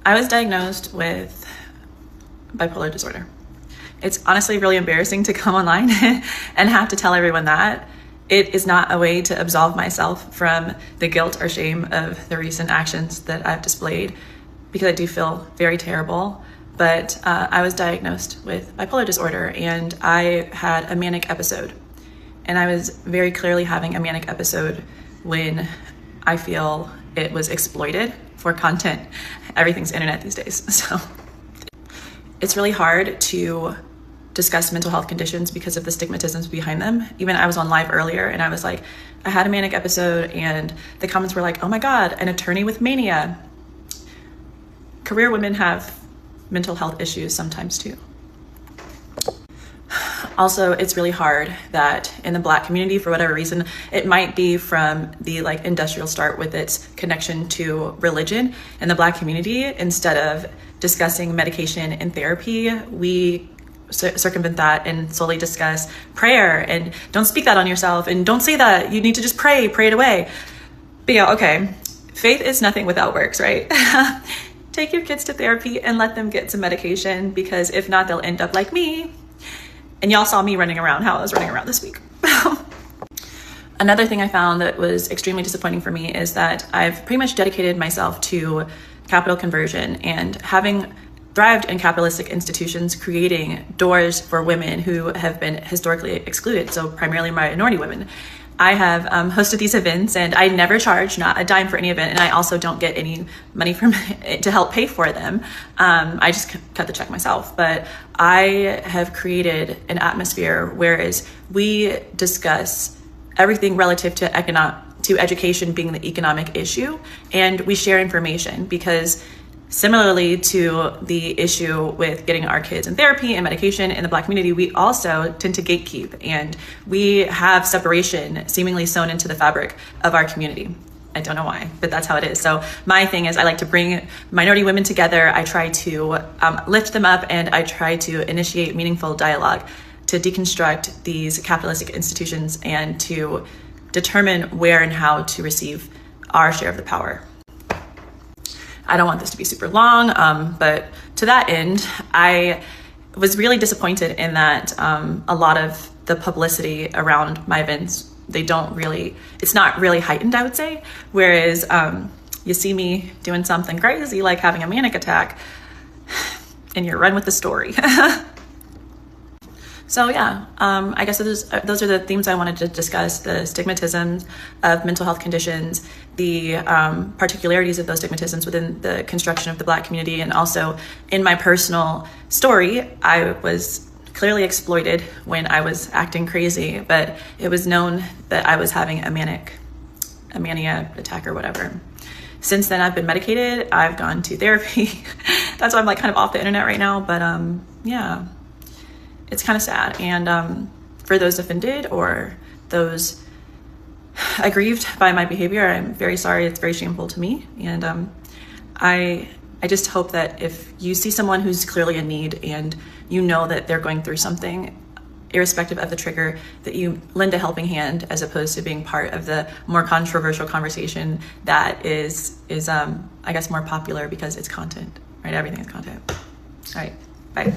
I was diagnosed with bipolar disorder. It's honestly really embarrassing to come online and have to tell everyone that. It is not a way to absolve myself from the guilt or shame of the recent actions that I've displayed, because I do feel very terrible. But I was diagnosed with bipolar disorder, and I had a manic episode. And I was very clearly having a manic episode when I feel it was exploited for content. Everything's internet these days. So it's really hard to discuss mental health conditions because of the stigmatisms behind them. Even I was on live earlier and I was like, I had a manic episode, and the comments were like, oh my God, an attorney with mania. Career women have mental health issues sometimes too. Also, it's really hard that in the Black community, for whatever reason, it might be from the industrial start with its connection to religion. In the Black community, instead of discussing medication and therapy, we circumvent that and solely discuss prayer and don't speak that on yourself and don't say that. You need to just pray it away. But yeah, okay. Faith is nothing without works, right? Take your kids to therapy and let them get some medication, because if not, they'll end up like me. And y'all saw me running around, how I was running around this week. Another thing I found that was extremely disappointing for me is that I've pretty much dedicated myself to Captial Conversion, and having thrived in capitalistic institutions, creating doors for women who have been historically excluded, so primarily minority women. I have hosted these events, and I never charge, not a dime for any event, and I also don't get any money from it to help pay for them. I just cut the check myself. But I have created an atmosphere whereas we discuss everything relative to education being the economic issue, and we share information, because similarly to the issue with getting our kids in therapy and medication in the Black community, we also tend to gatekeep, and we have separation seemingly sewn into the fabric of our community. I don't know why, but that's how it is. So my thing is, I like to bring minority women together. I try to lift them up, and I try to initiate meaningful dialogue to deconstruct these capitalistic institutions and to determine where and how to receive our share of the power. I don't want this to be super long, but to that end, I was really disappointed in that a lot of the publicity around my events, it's not really heightened, I would say. Whereas you see me doing something crazy, like having a manic attack, and you're run with the story. So yeah, I guess those are the themes I wanted to discuss: the stigmatisms of mental health conditions, the particularities of those stigmatisms within the construction of the Black community, and also in my personal story, I was clearly exploited when I was acting crazy, but it was known that I was having a mania attack or whatever. Since then, I've been medicated. I've gone to therapy. That's why I'm kind of off the internet right now. But yeah. It's kind of sad, and for those offended or those aggrieved by my behavior, I'm very sorry. It's very shameful to me, and I just hope that if you see someone who's clearly in need and you know that they're going through something, irrespective of the trigger, that you lend a helping hand, as opposed to being part of the more controversial conversation that is I guess more popular because it's content, right? Everything is content. All right, bye.